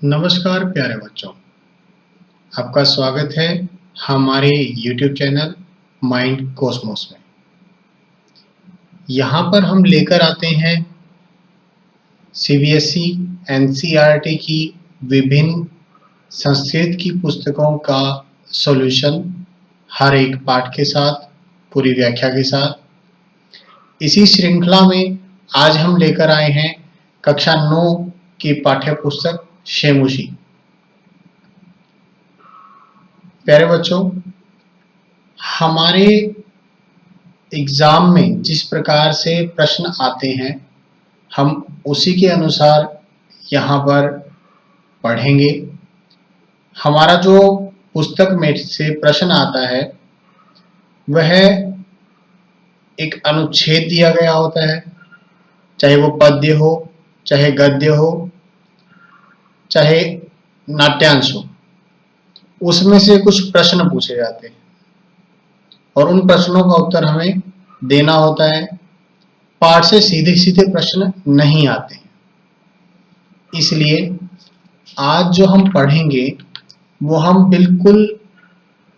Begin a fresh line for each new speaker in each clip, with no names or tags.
नमस्कार प्यारे बच्चों, आपका स्वागत है हमारे YouTube चैनल माइंड कॉस्मोस में। यहाँ पर हम लेकर आते हैं CBSE NCERT की विभिन्न संस्कृत की पुस्तकों का सॉल्यूशन हर एक पाठ के साथ, पूरी व्याख्या के साथ। इसी श्रृंखला में आज हम लेकर आए हैं कक्षा 9 की पाठ्य पुस्तक शेमुशी। प्यारे बच्चों, हमारे एग्जाम में जिस प्रकार से प्रश्न आते हैं हम उसी के अनुसार यहाँ पर पढ़ेंगे। हमारा जो पुस्तक में से प्रश्न आता है वह एक अनुच्छेद दिया गया होता है, चाहे वो पद्य हो, चाहे गद्य हो, चाहे नाट्यांश हो। उसमें से कुछ प्रश्न पूछे जाते हैं और उन प्रश्नों का उत्तर हमें देना होता है। पाठ से सीधे सीधे प्रश्न नहीं आते हैं, इसलिए आज जो हम पढ़ेंगे वो हम बिल्कुल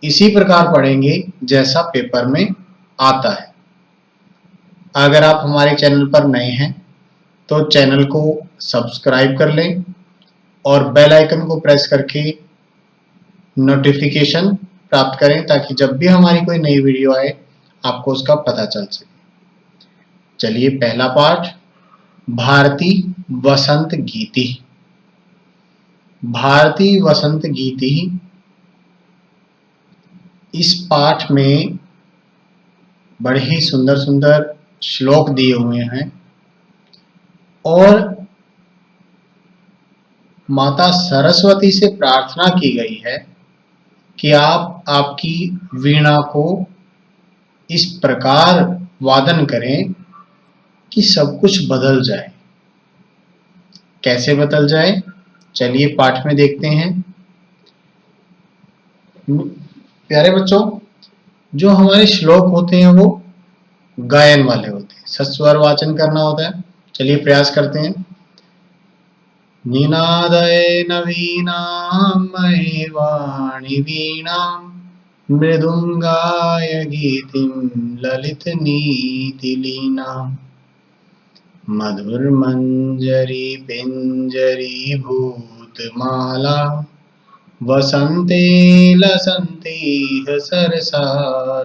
इसी प्रकार पढ़ेंगे जैसा पेपर में आता है। अगर आप हमारे चैनल पर नए हैं तो चैनल को सब्सक्राइब कर लें और बेल आइकन को प्रेस करके नोटिफिकेशन प्राप्त करें ताकि जब भी हमारी कोई नई वीडियो आए आपको उसका पता चल सके। चलिए, पहला पाठ, भारती वसंत गीति। भारती वसंत गीति, इस पाठ में बड़े ही सुंदर सुंदर श्लोक दिए हुए हैं और माता सरस्वती से प्रार्थना की गई है कि आप आपकी वीणा को इस प्रकार वादन करें कि सब कुछ बदल जाए। कैसे बदल जाए, चलिए पाठ में देखते हैं। प्यारे बच्चों, जो हमारे श्लोक होते हैं वो गायन वाले होते हैं, सस्वर वाचन करना होता है। चलिए प्रयास करते हैं। निनादय नवीनां महे वाणी वीणां मृदुंगाय गीतिं ललित नीतिलीनां मधुरमंजरी पिंजरी भूतमाला वसंते लसन्तीह सरसा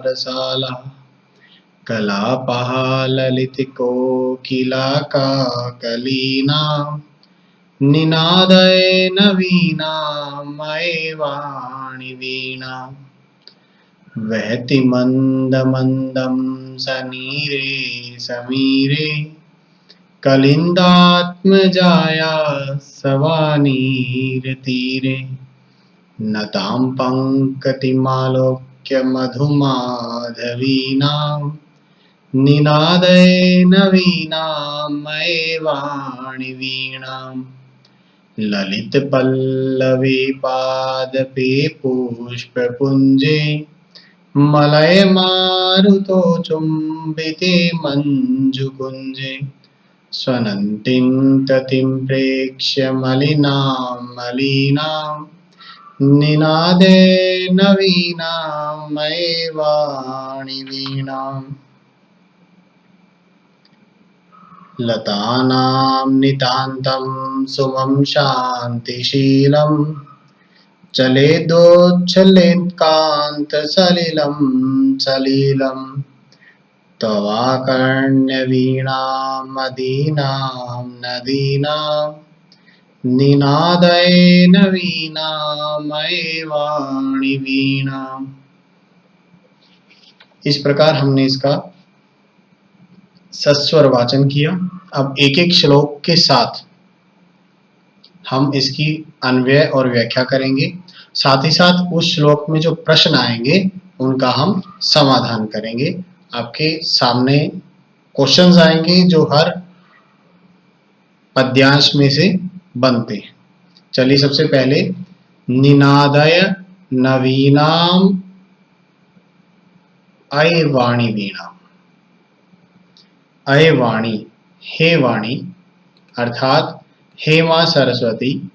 रसाला कलापः ललित कोकिला काकलीनां निनादय नवीनां मये वाणी वीणां वहति मंद मंदं सनीरे समीरे कलिन्दात्मजाया सवानीरतीरे नतां पंकतिमालोक्य मधुमाधवीनां निनादय नवीनां मये वाणी वीणां ललित पल्लवी पादपे पुष्पपुञ्जे मलय मारुतो चुम्बिते मञ्जुकुञ्जे स्वनन्तीं ततिं प्रेक्ष्य मलिनां मलीनां निनादे नवीनां मये वाणी वीणां लतानां नितान्तं सुमं शान्तिशीलं चलेदोच्छलितकान्तसलिलं सलिलं तवाकर्ण्यवीणां मदीनां नदीनां निनादय नवीनां मये वाणी वीणां। इस प्रकार हमने इसका सस्वर वाचन किया। अब एक एक श्लोक के साथ हम इसकी अन्वय और व्याख्या करेंगे। साथ ही साथ उस श्लोक में जो प्रश्न आएंगे उनका हम समाधान करेंगे। आपके सामने क्वेश्चंस आएंगे जो हर पद्यांश में से बनते हैं। चलिए, सबसे पहले निनादय नवीनाम अय वाणी वीणा। अय वाणी, हे वाणी, अर्थात हे मां सरस्वती,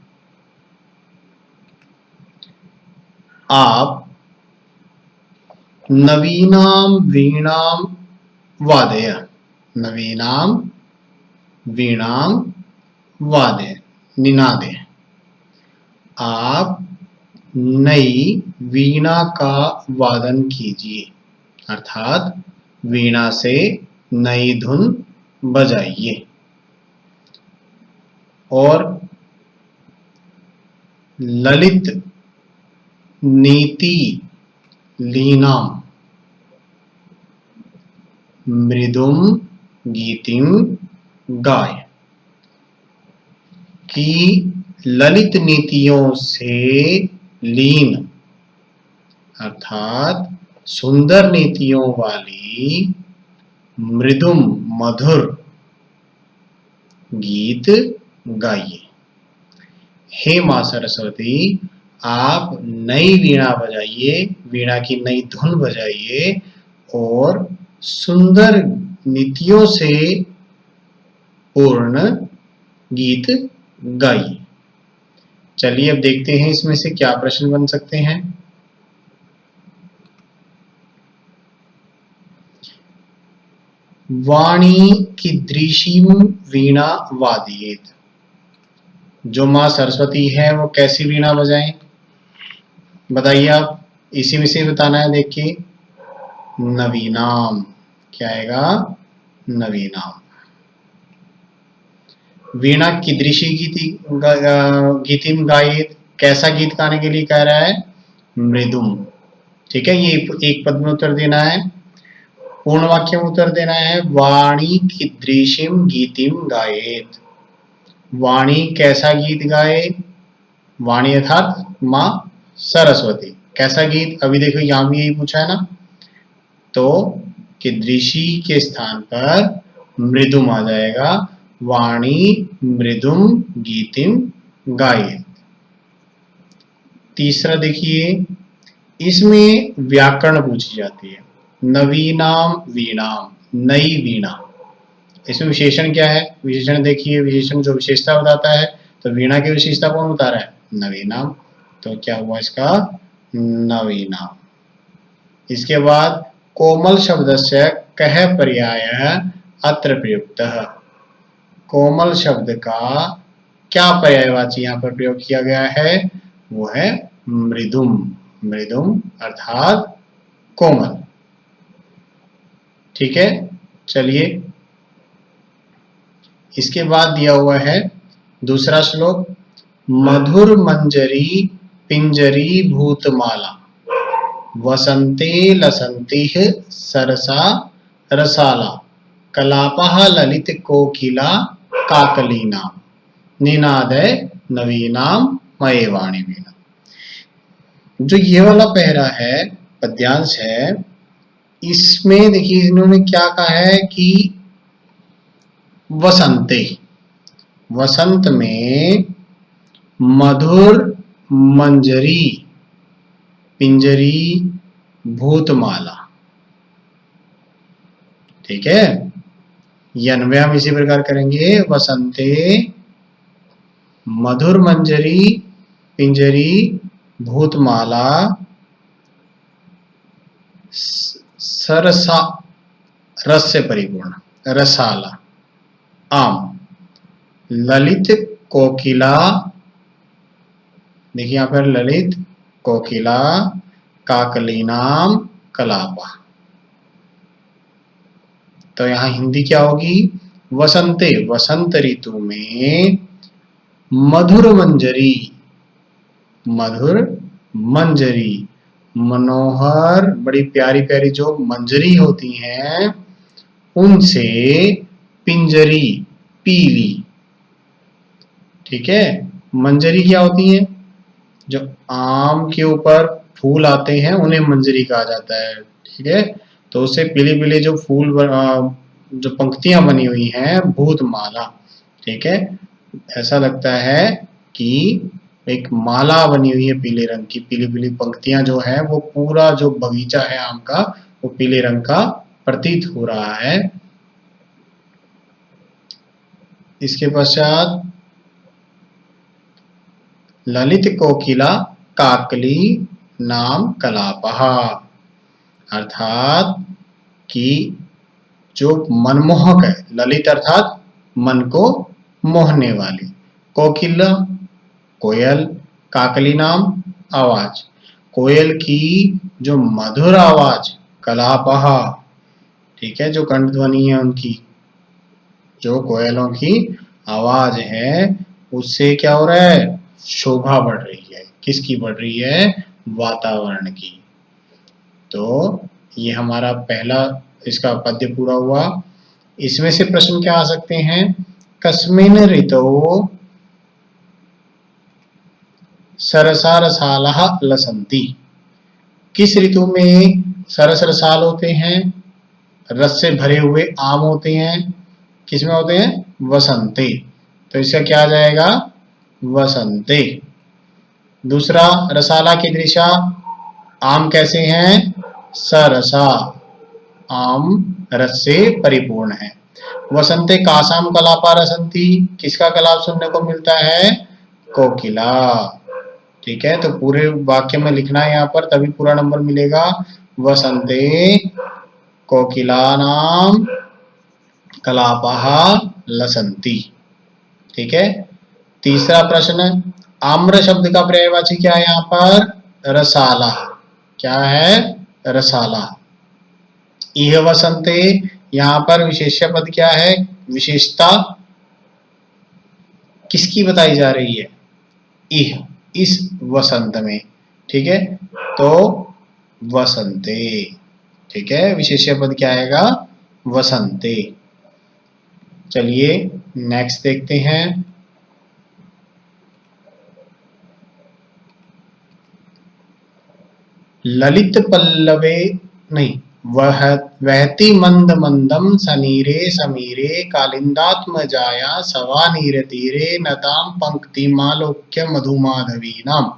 आप नवीनां वीणां वादय। नवीनां वीणां वादय, निनादय। आप नई वीणा का वादन कीजिए, अर्थात वीणा से नई धुन बजाइए। और ललित नीति लीनां मृदुम गीतिम गाय। कि ललित नीतियों से लीन, अर्थात सुंदर नीतियों वाली मृदुम मधुर गीत गाइए। हे मां सरस्वती, आप नई वीणा बजाइए, वीणा की नई धुन बजाइए और सुंदर नीतियों से पूर्ण गीत गाइए। चलिए अब देखते हैं इसमें से क्या प्रश्न बन सकते हैं। वाणी कीदृशीं वीणा वादयेत्। जो मां सरस्वती है वो कैसी वीणा बजाएं, बताइए आप। इसी में से बताना है, देखिए। नवीनाम, क्या आएगा? नवीनाम। वीणा कीदृशी गीतिम गायेत, कैसा गीत गाने के लिए कह रहा है? मृदुम। ठीक है, ये एक पद में उत्तर देना है। पूर्ण वाक्य में उत्तर देना है, वाणी कीदृशीं गीतिम गायेत। वाणी कैसा गीत गाए? वाणी अर्थात मां सरस्वती। कैसा गीत? अभी देखो यहां भी यही पूछा है ना, तो कीदृशी के स्थान पर मृदुम आ जाएगा। वाणी मृदुम गीतिम गाये। तीसरा देखिए, इसमें व्याकरण पूछी जाती है। नवीनाम वीणाम, नई वीणा। इसमें विशेषण क्या है? विशेषण देखिए, विशेषण जो विशेषता बताता है, तो वीणा की विशेषता कौन बता रहा है? नवीनाम। तो क्या हुआ इसका? नवीनाम। इसके बाद कोमल शब्दस्य कः पर्यायः अत्र प्रयुक्तः। कोमल शब्द का क्या पर्यायवाची यहाँ पर प्रयोग किया गया है? वो है मृदुम। मृदुम अर्थात कोमल। ठीक है, चलिए इसके बाद दिया हुआ है दूसरा श्लोक। मधुर मंजरी पिंजरी भूतमाला, वसंते लसंतिः सरसा रसाला, कलापः ललित कोकिला काकलीना, निनादय नवीनां मये वाणी वीणा। जो ये वाला पहरा है, पद्यांश है, इसमें देखिए इन्होंने क्या कहा है कि वसंते, वसंत में मधुर मंजरी पिंजरी भूतमाला। ठीक है, ये अन्वय हम इसी प्रकार करेंगे। वसंते मधुर मंजरी पिंजरी भूतमाला सरसा, रस से परिपूर्ण, रसाला, आम, ललित कोकिला। देखिए यहां पर ललित कोकिला, काकलीनाम कलापा। तो यहां हिंदी क्या होगी? वसंते, वसंत ऋतु में मधुर मंजरी, मधुर मंजरी, मनोहर बड़ी प्यारी प्यारी जो मंजरी होती हैं उनसे पिंजरी, पीली। ठीक है, मंजरी क्या होती है? जो आम के ऊपर फूल आते हैं उन्हें मंजरी कहा जाता है। ठीक है, तो उससे पीले पीले जो फूल जो पंक्तियां बनी हुई हैं, भूतमाला। ठीक है, ऐसा लगता है कि एक माला बनी हुई है पीले रंग की, पीली पीली पंक्तियां जो है वो पूरा जो बगीचा है आम का वो पीले रंग का प्रतीत हो रहा है। इसके पश्चात ललित कोकिला काकली नाम कलापः, अर्थात कि जो मनमोहक है, ललित अर्थात मन को मोहने वाली, कोकिला कोयल, काकली नाम आवाज, कोयल की जो मधुर आवाज, कलापः, ठीक है, जो कंठ ध्वनि है उनकी, जो कोयलों की आवाज है उससे क्या हो रहा है, शोभा बढ़ रही है। किसकी बढ़ रही है, वातावरण की। तो ये हमारा पहला इसका पद्य पूरा हुआ। इसमें से प्रश्न क्या आ सकते हैं, कस्मिन् ऋतौ सरसा रसालः लसन्ति, किस ऋतु में सरस रसाल होते हैं, रस से भरे हुए आम होते हैं, किसमें होते हैं, वसंते। तो इसका क्या आ जाएगा, वसंते। दूसरा, रसाला की दृशा, आम कैसे हैं, सरसा, आम रस से परिपूर्ण है। वसंते कासाम कलापा रसंती, किसका कलाप सुनने को मिलता है, कोकिला। ठीक है, तो पूरे वाक्य में लिखना है यहाँ पर, तभी पूरा नंबर मिलेगा। वसंते कोकिलानाम कलापः लसन्ति। ठीक है। तीसरा प्रश्न, आम्र शब्द का पर्यायवाची क्या है यहाँ पर, रसाला। क्या है, रसाला। इह वसंते, यहाँ पर विशेष्य पद क्या है, विशेषता किसकी बताई जा रही है, इह, इस वसंत में। ठीक है, तो वसंते। ठीक है, विशेष्य पद क्या आएगा, वसंते। चलिए नेक्स्ट देखते हैं। ललित पल्लवे नहीं, वह वहति मंद मंदम सनीरे समीरे कालिंदात्मजाया सवानीर तीरे नताम पंक्ति मालोक्य मधुमाधवी नाम।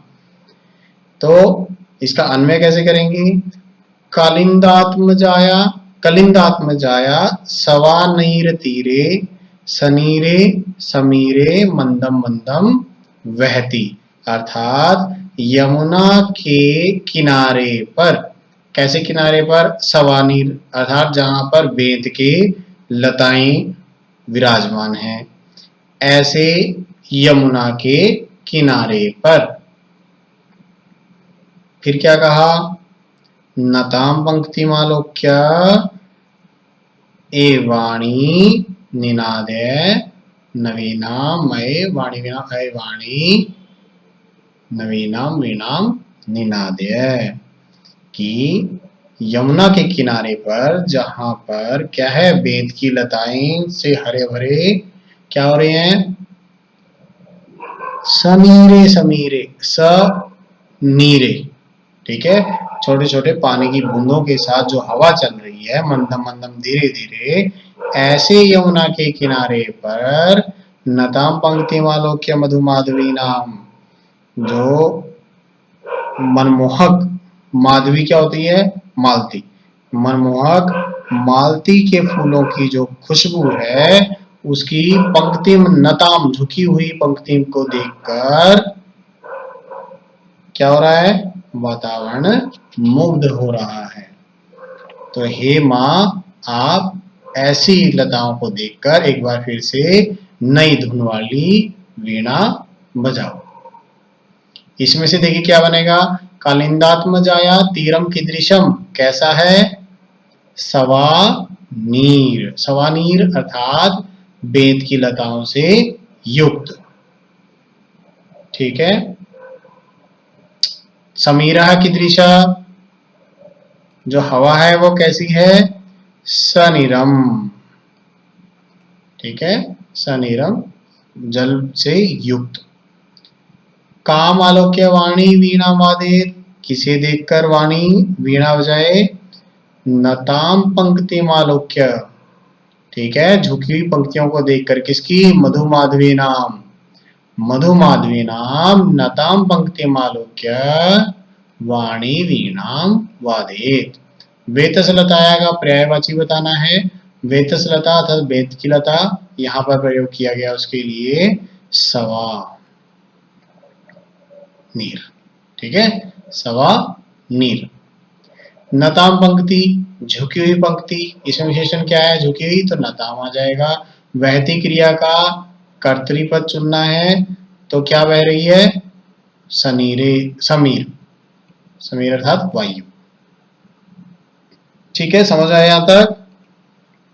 तो इसका अन्वय कैसे करेंगे, कालिंदात्मजाया, कलिंदात्मजाया सवानीर तीरे सनीरे समीरे मंदम मंदम वहती, अर्थात यमुना के किनारे पर, कैसे किनारे पर, सवानीर अर्थात जहां पर बेंत के लताएं विराजमान हैं, ऐसे यमुना के किनारे पर। फिर क्या कहा, नताम पंक्ति मालोक्य ए वाणी निनादे नवीना मय वाणी विना अय वाणी नवीनाम वीणाम निनादय, कि यमुना के किनारे पर जहां पर क्या है, बेंत की लताएं से हरे भरे क्या हो रहे हैं, समीरे समीरे, नीरे। ठीक है, छोटे छोटे पानी की बूंदों के साथ जो हवा चल रही है मंदम मंदम धीरे धीरे, ऐसे यमुना के किनारे पर नताम पंक्ति मालोक्य मधुमाधवी नाम, जो मनमोहक माधवी क्या होती है, मालती, मनमोहक मालती के फूलों की जो खुशबू है, उसकी पंक्तिम नताम झुकी हुई पंक्ति को देखकर क्या हो रहा है, वातावरण मुग्ध हो रहा है। तो हे माँ, आप ऐसी लताओं को देखकर एक बार फिर से नई धुन वाली वीणा बजाओ। इसमें से देखिए क्या बनेगा, कालिंदात्मजाया तीरम कीदृशम, कैसा है, सवानीर, सवानीर अर्थात बेंत की लताओं से युक्त। ठीक है, समीरा कीदृशा, जो हवा है वो कैसी है, सनीरम। ठीक है, सनीरम, जल से युक्त। काम आलोक्य वाणी वीणा वादेत, किसे देखकर वाणी वीणा बजाए, नताम पंक्ति मालोक्य। ठीक है, झुकी हुई पंक्तियों को देखकर, किसकी, मधुमाधवी नाम, मधुमाधवी नाम नताम पंक्ति मालोक्य वाणी वीणाम वादेत। वेतसलताया का पर्यायवाची बताना है, वेतसलता अर्थात बेंत की लता, यहाँ पर प्रयोग किया गया उसके लिए सवा नीर। ठीक है, सवा नीर। नताम पंक्ति, झुकी हुई पंक्ति, इसमें विशेषण क्या है? झुकी हुई, तो नताम आ जाएगा। वहती क्रिया का कर्तृपद चुनना है, तो क्या बह रही है? समीरे, समीर, समीर अर्थात वायु। ठीक है, समझ आया यहां तक?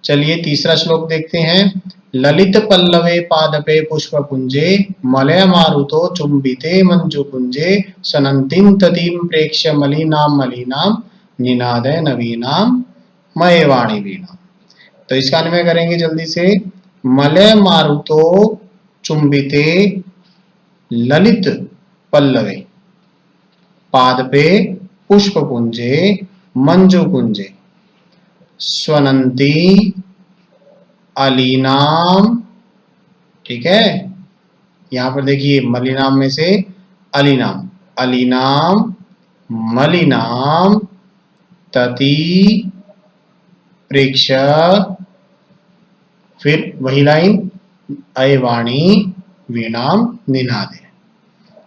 चलिए तीसरा श्लोक देखते हैं। ललित पल्लवे पादपे पुष्पपुंजे मलय मारुतो चुंबिते मंजुकुंजे सनंतीं ततीं प्रेक्ष्य मलिनाम मलिनाम निनादय नवीनाम मये वाणी वीणा। तो इसका अन्वय करेंगे जल्दी से। मलय मारुतो चुंबिते ललित पल्लवे पादपे पुष्पपुंजे मंजुकुंजे स्वनंती अलीनाम। ठीक है, यहां पर देखिए मलिनाम में से अलीनाम, अलीनाम मलिनाम तति प्रेक्ष, फिर वही लाइन अयवाणी वीणाम निनादे।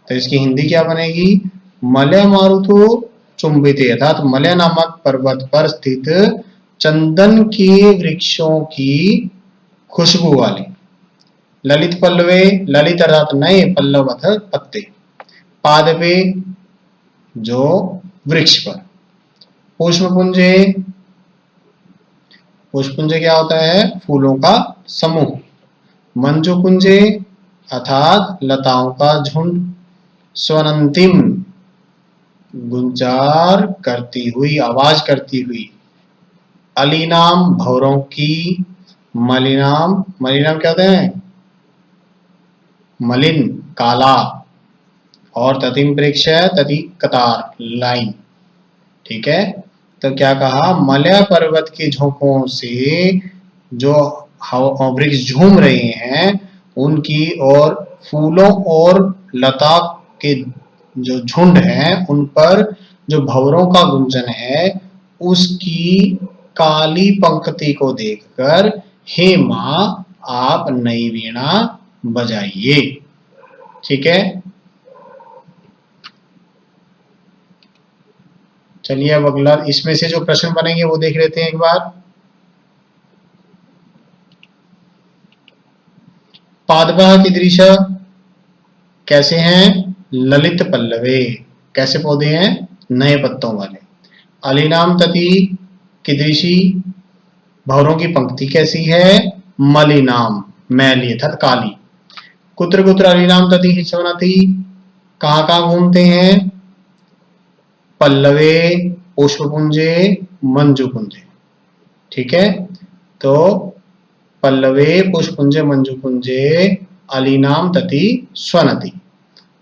तो इसकी हिंदी क्या बनेगी? मलय मारुतो चुंबिते अर्थात मलय नामक पर्वत पर स्थित चंदन के वृक्षों की खुशबू वाली ललित पल्लवे, ललित अर्थात नए, पल्लव अर्थात पत्ते, पादपे जो वृक्ष पर, पुष्पपुंजे, पुष्पपुंजे क्या होता है? फूलों का समूह, मंजुकुंजे अर्थात लताओं का झुंड, स्वनंतिम गुंजार करती हुई, आवाज करती हुई, अलीनाम भौरों की, मलिनाम, मलिनाम क्या होता है? मलिन, काला, और ततिम प्रेक्ष, तति कतार, लाइन। ठीक है, तो क्या कहा? मलय पर्वत के झोंकों से जो वृक्ष झूम रहे हैं उनकी, और फूलों और लता के जो झुंड हैं उन पर जो भंवरों का गुंजन है, उसकी काली पंक्ति को देखकर हे मां आप नई वीणा बजाइए। ठीक है, चलिए अब अगला, इसमें से जो प्रश्न बनेंगे वो देख लेते हैं एक बार। पादपः कीदृश, कैसे हैं? ललित पल्लवे, कैसे पौधे हैं? नए पत्तों वाले। अलीनाम तति कीदृशी, भंवरों की पंक्ति कैसी है? मलिनाम, मैली अर्थात काली। कुत्र कुत्र अलीनाम तति हिस्वनति, कहां कहां घूमते हैं? पल्लवे, पुष्पपुंजे, मंजुकुंजे। ठीक है, तो पल्लवे पुष्पपुंजे मंजुकुंजे अलीनाम तति स्वनति।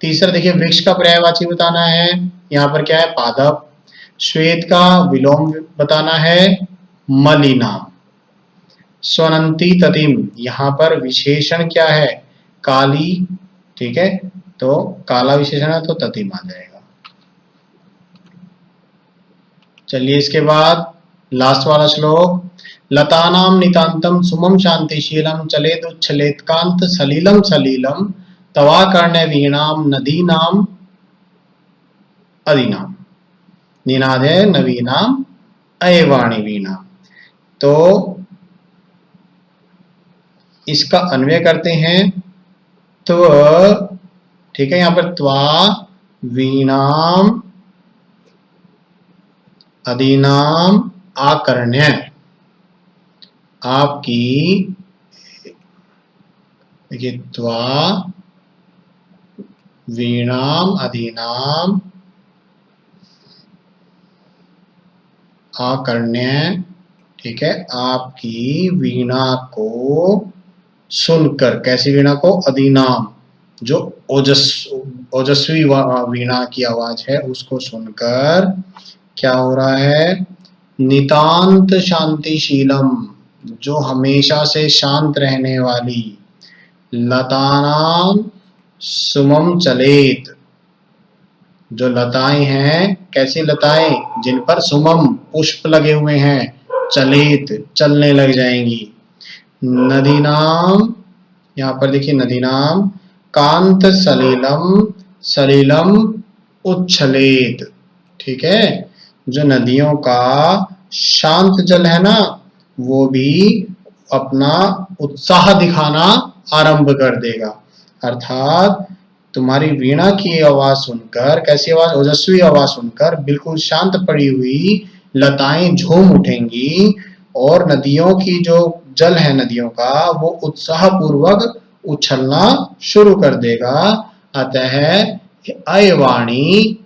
तीसरा देखिए, वृक्ष का पर्यायवाची बताना है, यहाँ पर क्या है? पादप। श्वेत का विलोम बताना है, मलिनाम। स्वनंती ततिम, यहाँ पर विशेषण क्या है? काली। ठीक है, तो काला विशेषण है तो ततिम आ जाएगा। चलिए इसके बाद लास्ट वाला श्लोक। लतानाम नितांतम सुमम शांतिशीलम चलेत उच्छलेत कांत सलीलम सलीलम तवा कर्ण वीणाम नदीनाम अदीनाम निनादे नवीनाम अयवाणी वीणा। तो इसका अन्वय करते हैं। तो ठीक है, यहां पर त्वा वीणाम अदीनाम आकर्ण्य, आपकी देखिए, त्वा वीणाम अदीनाम आकर्ण्य। ठीक है, आपकी वीणा को सुनकर, कैसी वीणा को? अदीनाम, जो ओजस्वी वीणा की आवाज है उसको सुनकर क्या हो रहा है? नितांत शांतिशीलम, जो हमेशा से शांत रहने वाली, लतानाम सुमम चलेत, जो लताएं हैं, कैसी लताएं? जिन पर सुमम पुष्प लगे हुए हैं, चलेत चलने लग जाएंगी। नदीनाम, यहाँ पर देखिए नदीनाम कांत सलीलम, सलीलम उच्छलेत, ठीक है। जो नदियों का शांत जल है ना, वो भी अपना उत्साह दिखाना आरंभ कर देगा। अर्थात तुम्हारी वीणा की आवाज सुनकर, कैसी आवाज, ओजस्वी आवाज सुनकर बिल्कुल शांत पड़ी हुई लताएं झूम उठेंगी और नदियों की जो जल है नदियों का वो उत्साह पूर्वक उछलना शुरू कर देगा। अतः अय वाणी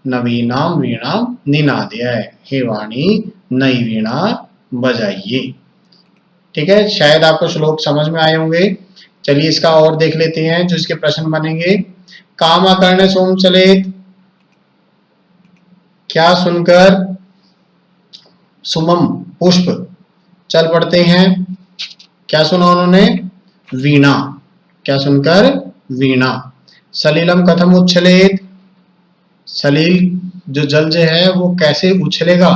नवीनाम वीणा निनादय, हे वाणी नई वीणा बजाइए। ठीक है, शायद आपको श्लोक समझ में आए होंगे। चलिए इसका और देख लेते हैं जो इसके प्रश्न बनेंगे। काम आकर्ण सोम चलेत, क्या सुनकर सुमम पुष्प चल पड़ते हैं। क्या सुना उन्होंने, वीणा। क्या सुनकर, वीणा। सलिलम कथम उच्छलेत, सलील जो जल जो है वो कैसे उछलेगा।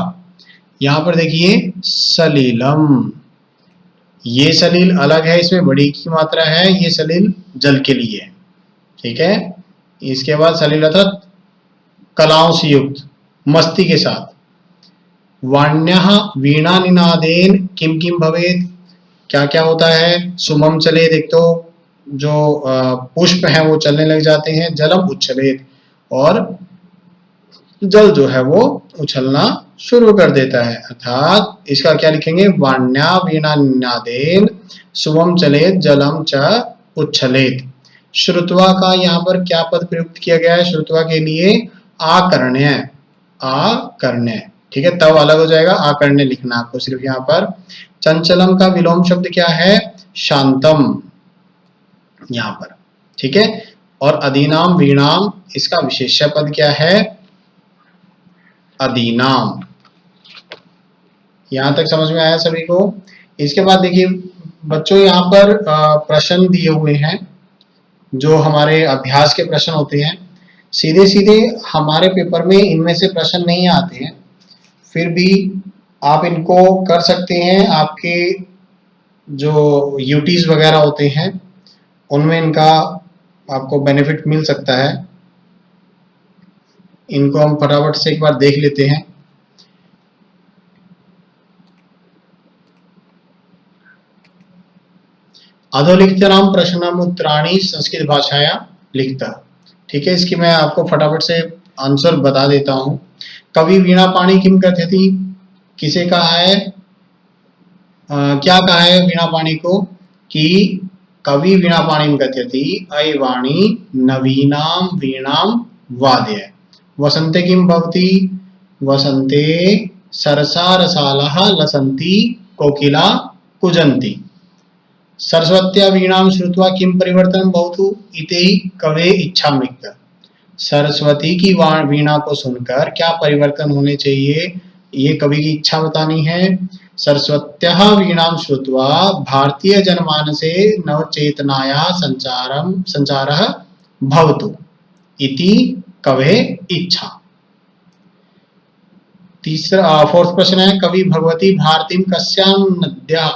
यहां पर देखिए सलीलम, ये सलील अलग है, इसमें बड़ी की मात्रा है, ये सलील जल के लिए है। ठीक है, इसके बाद सलील अर्थात कलाओं से युक्त, मस्ती के साथ। वाण्यः वीणा निनादेन किम किम भवेत, क्या क्या होता है। सुमम चले, देख तो जो पुष्प हैं वो चलने लग जाते हैं। जलम उच्छलेत, और जल जो है वो उछलना शुरू कर देता है। अर्थात इसका क्या लिखेंगे, वाण्या वीणा निनादेन सुमम चलेत जलम च उच्छलेत। श्रुत्वा का यहाँ पर क्या पद प्रयुक्त किया गया है, श्रुत्वा के लिए आकर्ण्य, आकर्ण्य। ठीक है, तब अलग हो जाएगा, आकर्ण्य लिखना आपको सिर्फ यहाँ पर। चंचलम का विलोम शब्द क्या है, शांतम, यहाँ पर। ठीक है, और अधीनाम वीणाम, इसका विशेष्य पद क्या है, अधीनाम। यहां तक समझ में आया सभी को। इसके बाद देखिए बच्चों, यहाँ पर प्रश्न दिए हुए हैं जो हमारे अभ्यास के प्रश्न होते हैं। सीधे सीधे हमारे पेपर में इनमें से प्रश्न नहीं आते हैं, फिर भी आप इनको कर सकते हैं। आपके जो यूटीज वगैरह होते हैं उनमें इनका आपको बेनिफिट मिल सकता है। इनको हम फटाफट से एक बार देख लेते हैं। अधोलिखित नाम प्रश्नम उत्तराणी संस्कृत भाषाया लिखता। ठीक है, इसकी मैं आपको फटाफट से आंसर बता देता हूं। कवि वीणा पाणी किम कथयति, किसे कहा है, क्या कहा है वीणा पाणी को, कि कवि वीणा पाणी कथयति अय वाणी नवीनाम वीणाम वादय। वसंते किम भवति, वसंते सरसा रसालः लसन्ति कोकिला कुजन्ति। सरस्वत्या वीणां श्रुत्वा किम परिवर्तनं भवतु इति कवे इच्छामृत। सरस्वती की वीणा को सुनकर क्या परिवर्तन होने चाहिए, ये कवि की इच्छा बतानी है। सरस्वत्याः वीणां श्रुत्वा भारतीय जनमानसे नवचेतनायाः संचारः भवतु इति कवे इच्छा। तीसरा फोर्थ प्रश्न है, कवि भगवती भारतीम कस्यां नद्या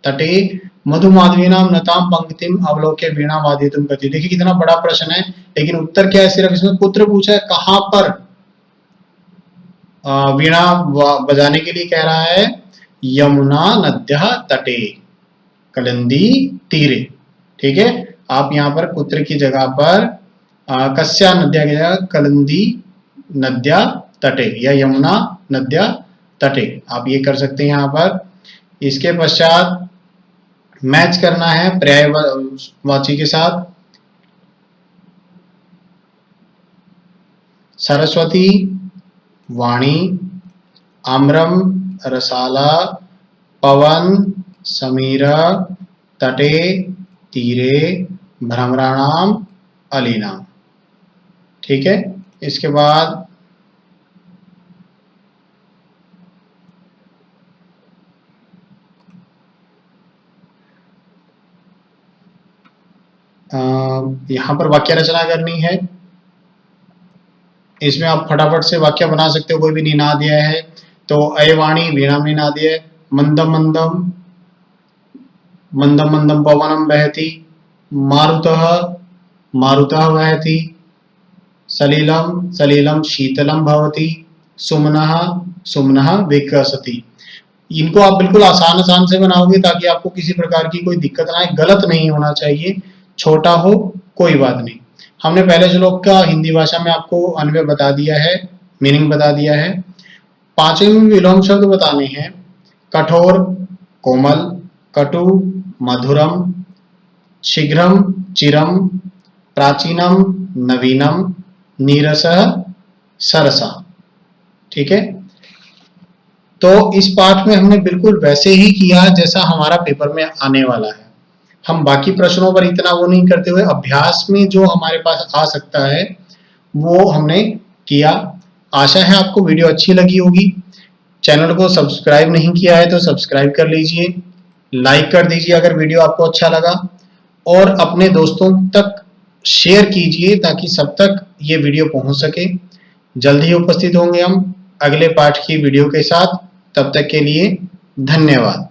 तटे मधुमाधवीनाम नताम पंक्तिम अवलोक्य वीणा वादयितुम कथि। देखिए कितना बड़ा प्रश्न है, लेकिन उत्तर क्या है, सिर्फ इसमें पुत्र पूछा है। कहां पर वीणा बजाने के लिए कह रहा है, यमुना नद्या तटे कलिंदी तीरे। ठीक है, आप यहाँ पर पुत्र की जगह पर कस्या नद्या की जगह कलिंदी नद्या तटे या यमुना नद्या तटे, आप ये कर सकते हैं यहाँ पर। इसके पश्चात मैच करना है पर्यायवाची के साथ। सरस्वती, वाणी, आम्रम, रसाला, पवन, समीरा, तटे, तीरे, भ्रमराणाम, अलीनाम। ठीक है, इसके बाद यहाँ पर वाक्य रचना करनी है। इसमें आप फटाफट से वाक्य बना सकते हो, कोई भी निनाद्य है तो अयवाणी वीणा निनाद्य, मंदम मंदम मंदम मंदम पवनम बहती, मारुतः मारुतः वहति, सलिलम सलिलम शीतलम भवति, सुमनः सुमनः विकसति। इनको आप बिल्कुल आसान आसान से बनाओगे ताकि आपको किसी प्रकार की कोई दिक्कत ना आए, गलत नहीं होना चाहिए, छोटा हो कोई बात नहीं। हमने पहले श्लोक का हिंदी भाषा में आपको अन्वय बता दिया है, मीनिंग बता दिया है। पांचवें में विलोम शब्द बताने हैं। कठोर कोमल, कटु मधुरम, शीघ्रम चिरम, प्राचीनम नवीनम, नीरसः सरसा। ठीक है, तो इस पाठ में हमने बिल्कुल वैसे ही किया जैसा हमारा पेपर में आने वाला है। हम बाकी प्रश्नों पर इतना वो नहीं करते हुए अभ्यास में जो हमारे पास आ सकता है वो हमने किया। आशा है आपको वीडियो अच्छी लगी होगी। चैनल को सब्सक्राइब नहीं किया है तो सब्सक्राइब कर लीजिए, लाइक कर दीजिए अगर वीडियो आपको अच्छा लगा, और अपने दोस्तों तक शेयर कीजिए ताकि सब तक ये वीडियो पहुंच सके। जल्द ही उपस्थित होंगे हम अगले पाठ की वीडियो के साथ। तब तक के लिए धन्यवाद।